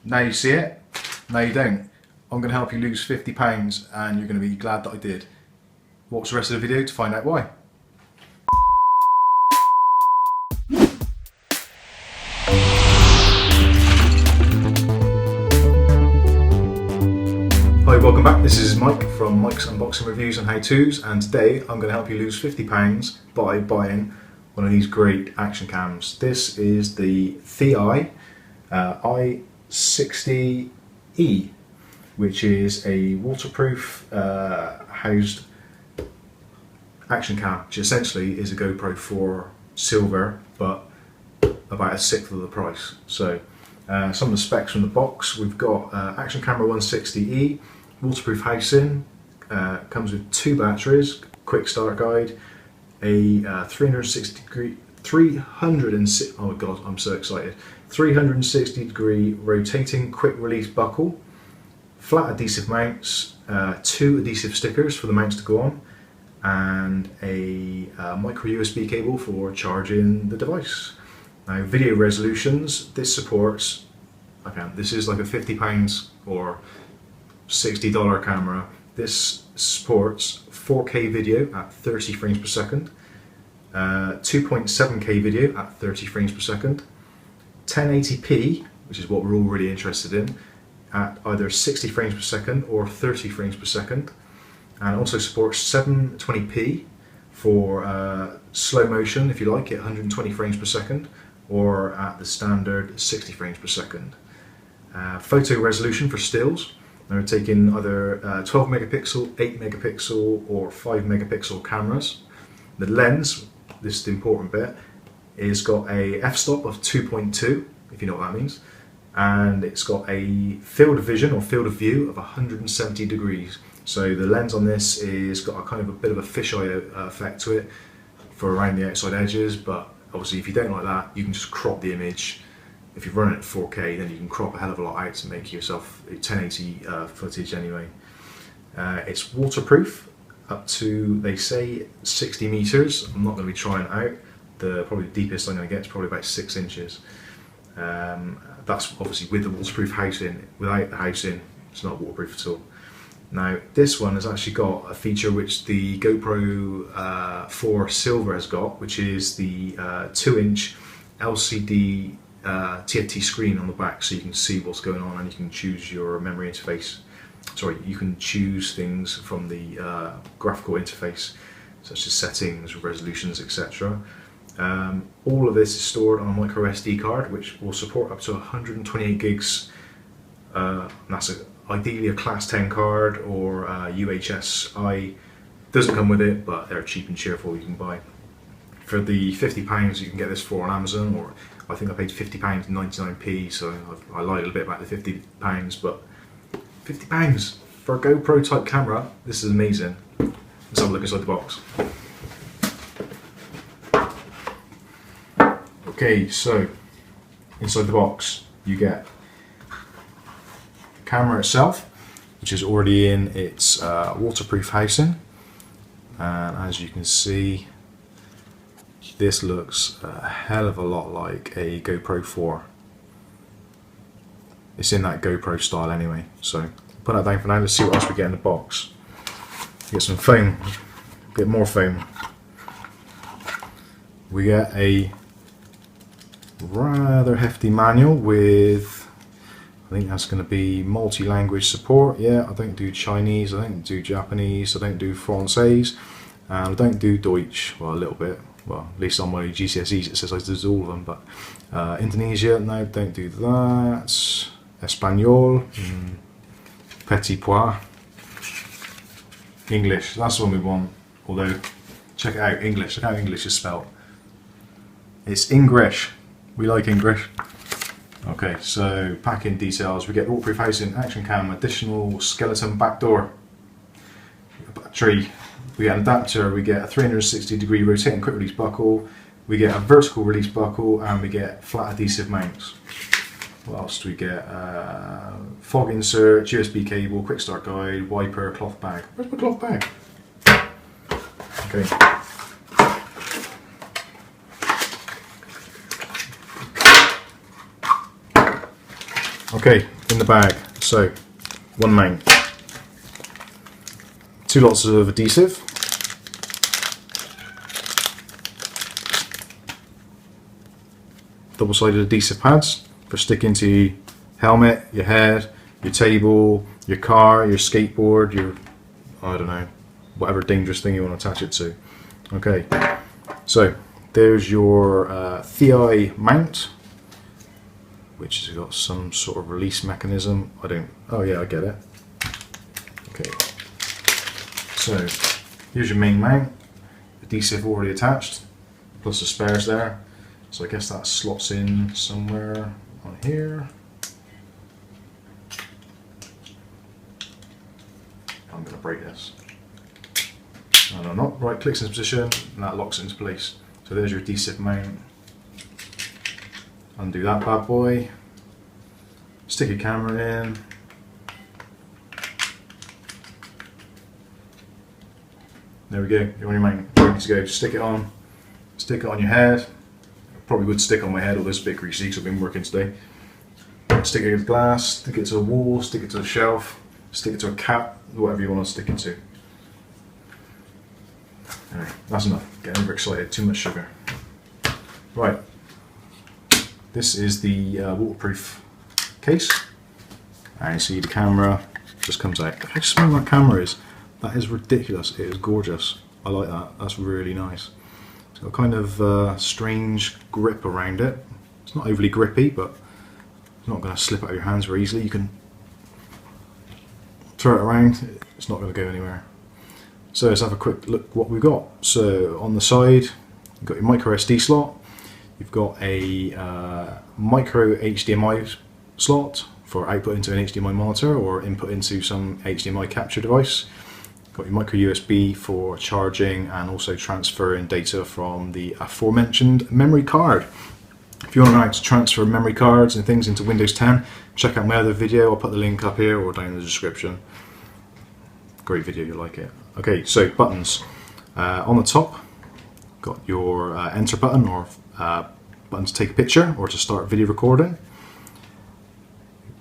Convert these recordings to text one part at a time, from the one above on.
Now you see it, now you don't. I'm going to help you lose 50 pounds and you're going to be glad that I did. Watch the rest of the video to find out why. Hi, welcome back. This is Mike from Mike's Unboxing Reviews and How-Tos, and today I'm going to help you lose 50 pounds by buying one of these great action cams. This is the ThiEYE i60e, which is a waterproof housed action cam, which essentially is a GoPro for silver, but about a sixth of the price. So some of the specs from the box: we've got action camera 160e, waterproof housing, comes with 2 batteries, quick start guide, a 360 degree rotating quick release buckle, flat adhesive mounts, 2 adhesive stickers for the mounts to go on, and a micro USB cable for charging the device. Now, video resolutions, this supports, this is like a £50 or $60 camera. This supports 4K video at 30 frames per second, 2.7K video at 30 frames per second, 1080p, which is what we're all really interested in, at either 60 frames per second or 30 frames per second, and also supports 720p for slow motion, if you like, at 120 frames per second, or at the standard 60 frames per second. Photo resolution for stills. Now we're taking either 12 megapixel, 8 megapixel or 5 megapixel cameras. The lens, this is the important bit, is got a f-stop of 2.2, if you know what that means, and it's got a field of vision or field of view of 170 degrees. So the lens on this is got a kind of a bit of a fisheye effect to it for around the outside edges, but obviously if you don't like that, you can just crop the image. If you run it at 4K, then you can crop a hell of a lot out to make yourself 1080 footage anyway. It's waterproof up to, they say, 60 meters. I'm not going to be trying it out. Probably the deepest I'm going to get is probably about 6 inches. That's obviously with the waterproof housing. Without the housing, it's not waterproof at all. Now, this one has actually got a feature which the GoPro 4 Silver has got, which is the 2-inch LCD TFT screen on the back, so you can see what's going on and you can choose your memory interface. Sorry, you can choose things from the graphical interface, such as settings, resolutions, etc. All of this is stored on a micro SD card, which will support up to 128 gigs. That's ideally a class 10 card or UHSI. Doesn't come with it, but they're cheap and cheerful, you can buy. For the £50 you can get this for on Amazon, or I think I paid £50 99p, so I lied a little bit about the £50, but £50 for a GoPro type camera, this is amazing. Let's have a look inside the box. Okay, so inside the box you get the camera itself, which is already in its waterproof housing, and as you can see, this looks a hell of a lot like a GoPro 4. It's in that GoPro style anyway, so put that down for now. Let's see what else we get in the box. Get some foam, get more foam. We get a rather hefty manual with, I think that's going to be multi-language support. Yeah, I don't do Chinese, I don't do Japanese, I don't do Francais, and I don't do Deutsch. Well, a little bit. Well, at least on my GCSEs it says I do all of them, but Indonesia, no, don't do that. Espanol, petit pois. English, that's the one we want. Although, check it out, English, look how English is spelled. It's English. We like English. Okay, so packing details. We get waterproof housing, action cam, additional skeleton back door, battery. We get an adapter, we get a 360 degree rotating quick release buckle, we get a vertical release buckle, and we get flat adhesive mounts. What else do we get? Fog insert, USB cable, quick start guide, wiper, cloth bag. Where's my cloth bag? Okay. Okay, in the bag. So, one mount, 2 lots of adhesive, double-sided adhesive pads for sticking to your helmet, your head, your table, your car, your skateboard, your, I don't know, whatever dangerous thing you want to attach it to. Okay, so there's your ThiEYE mount, which has got some sort of release mechanism. Oh yeah, I get it. Okay, so here's your main mount, adhesive already attached, plus the spares there. So I guess that slots in somewhere on here. I'm going to break this. No, not right, clicks into position and that locks it into place. So there's your adhesive mount. Undo that bad boy. Stick your camera in. There we go, you're on your mount, ready to go. Stick it on your head. Probably would stick on my head, although it's a bit greasy because I've been working today. Stick it against glass, stick it to a wall, stick it to a shelf, stick it to a cat, whatever you want to stick it to. Anyway, that's enough. Getting overexcited, too much sugar. Right, this is the waterproof case. And you see the camera just comes out. Look how small that camera is. That is ridiculous. It is gorgeous. I like that. That's really nice. It's got a kind of strange grip around it. It's not overly grippy, but it's not going to slip out of your hands very easily. You can throw it around, it's not going to go anywhere. So let's have a quick look what we've got. So on the side, you've got your micro SD slot, you've got a micro HDMI slot for output into an HDMI monitor or input into some HDMI capture device. Got your micro USB for charging and also transferring data from the aforementioned memory card. If you want to know how to transfer memory cards and things into Windows 10, check out my other video. I'll put the link up here or down in the description. Great video, you'll like it. Okay, so buttons. On the top, got your enter button or button to take a picture or to start video recording.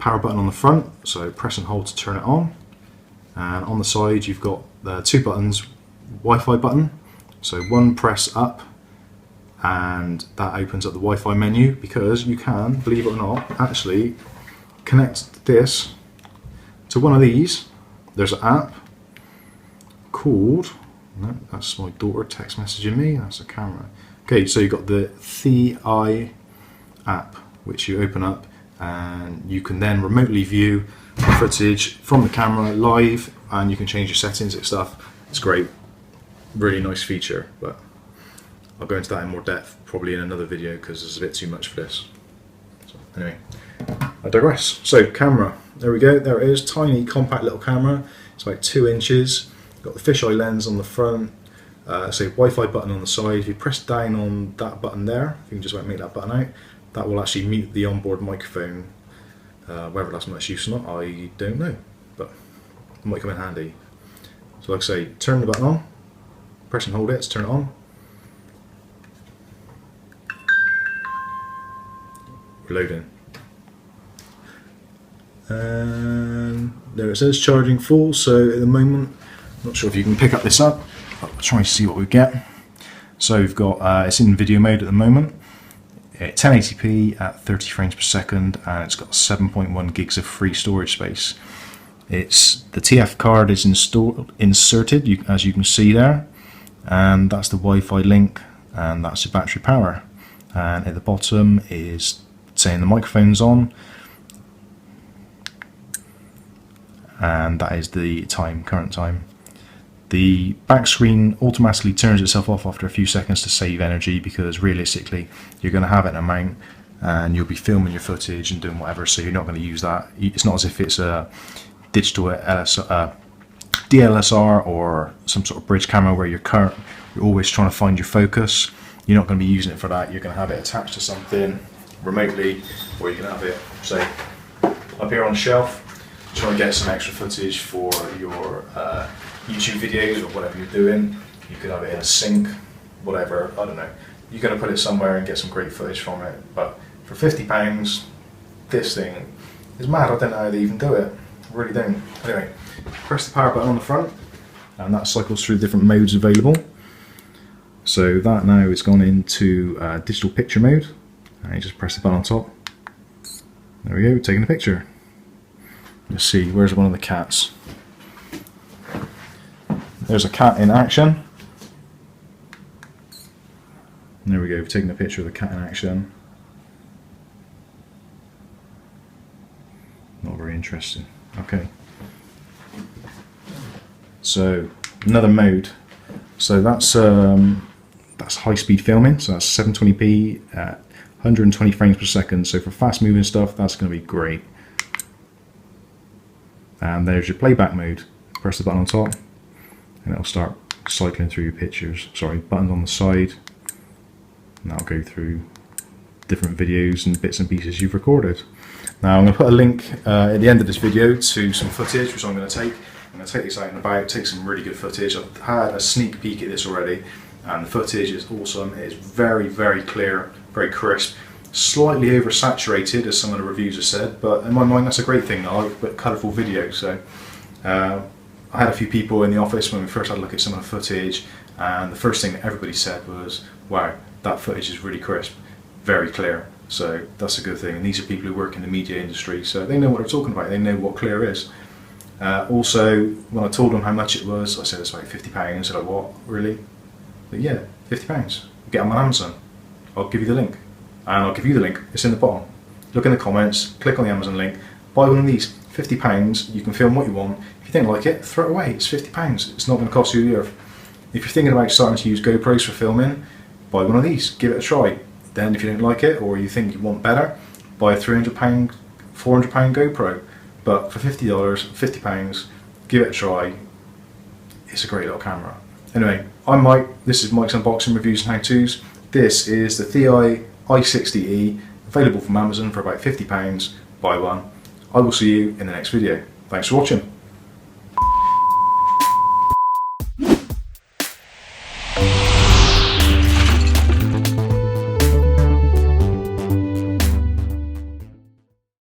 Power button on the front, so press and hold to turn it on. And on the side you've got the 2 buttons, Wi-Fi button, so one press up and that opens up the Wi-Fi menu, because you can, believe it or not, actually connect this to one of these. There's an app called, no, that's my daughter text messaging me, that's a camera. Okay, so you've got the ThiEYE app, which you open up and you can then remotely view footage from the camera live, and you can change your settings and stuff. It's great, really nice feature, but I'll go into that in more depth probably in another video because it's a bit too much for this. So anyway, I digress. So camera, there we go, there it is, tiny compact little camera. It's about 2 inches, got the fisheye lens on the front, say Wi-Fi button on the side. If you press down on that button there, if you can just make that button out, that will actually mute the onboard microphone. Whether that's much use or not, I don't know, but it might come in handy. So like I say, turn the button on, press and hold it to turn it on. We're loading. And there it says charging full, so at the moment, I'm not sure if you can pick up this up, but we'll try and see what we get. So we've got, it's in video mode at the moment. 1080p at 30 frames per second, and it's got 7.1 gigs of free storage space. It's the TF card is inserted, as you can see there, and that's the Wi-Fi link, and that's the battery power. And at the bottom is saying the microphone's on, and that is the time, current time. The back screen automatically turns itself off after a few seconds to save energy, because realistically you're going to have it in a mount and you'll be filming your footage and doing whatever, so you're not going to use that. It's not as if it's a digital DLSR or some sort of bridge camera where you're always trying to find your focus. You're not going to be using it for that. You're going to have it attached to something remotely, or you can have it, say, up here on the shelf, trying to get some extra footage for your YouTube videos or whatever you're doing. You could have it in a sink, whatever, I don't know. You're going to put it somewhere and get some great footage from it, but for £50, this thing It's mad, I don't know how they even do it. I really don't. Anyway, press the power button on the front and that cycles through the different modes available. So that now is gone into digital picture mode, and you just press the button on top. There we go, taking a picture. Let's see, where's one of the cats? There's a cat in action. There we go, we've taken a picture of the cat in action. Not very interesting. Okay. So another mode. So that's high-speed filming. So that's 720p at 120 frames per second. So for fast-moving stuff, that's going to be great. And there's your playback mode. Press the button on top, and it'll start cycling through your pictures. Sorry, buttons on the side, and that'll go through different videos and bits and pieces you've recorded. Now I'm going to put a link at the end of this video to some footage which I'm going to take. I'm going to take this out and about, take some really good footage. I've had a sneak peek at this already, and the footage is awesome. It is very, very clear, very crisp, slightly oversaturated as some of the reviews have said, but in my mind that's a great thing. I like a bit colourful video. So I had a few people in the office when we first had a look at some of the footage, and the first thing that everybody said was, wow, that footage is really crisp, very clear. So that's a good thing, and these are people who work in the media industry, so they know what they're talking about, they know what clear is. Also, when I told them how much it was, I said it's like £50. They're like, what, really? But yeah, £50. Get them on Amazon. I'll give you the link. And I'll give you the link, it's in the bottom. Look in the comments, click on the Amazon link, buy one of these, £50, you can film what you want. If you don't like it, throw it away, it's £50. It's not going to cost you the earth. If you're thinking about starting to use GoPros for filming, buy one of these, give it a try. Then if you don't like it, or you think you want better, buy a £300, £400 GoPro. But for $50, £50, give it a try. It's a great little camera. Anyway, I'm Mike, this is Mike's Unboxing Reviews and How-Tos. This is the ThiEYE i60e, available from Amazon for about £50. Buy one. I will see you in the next video. Thanks for watching.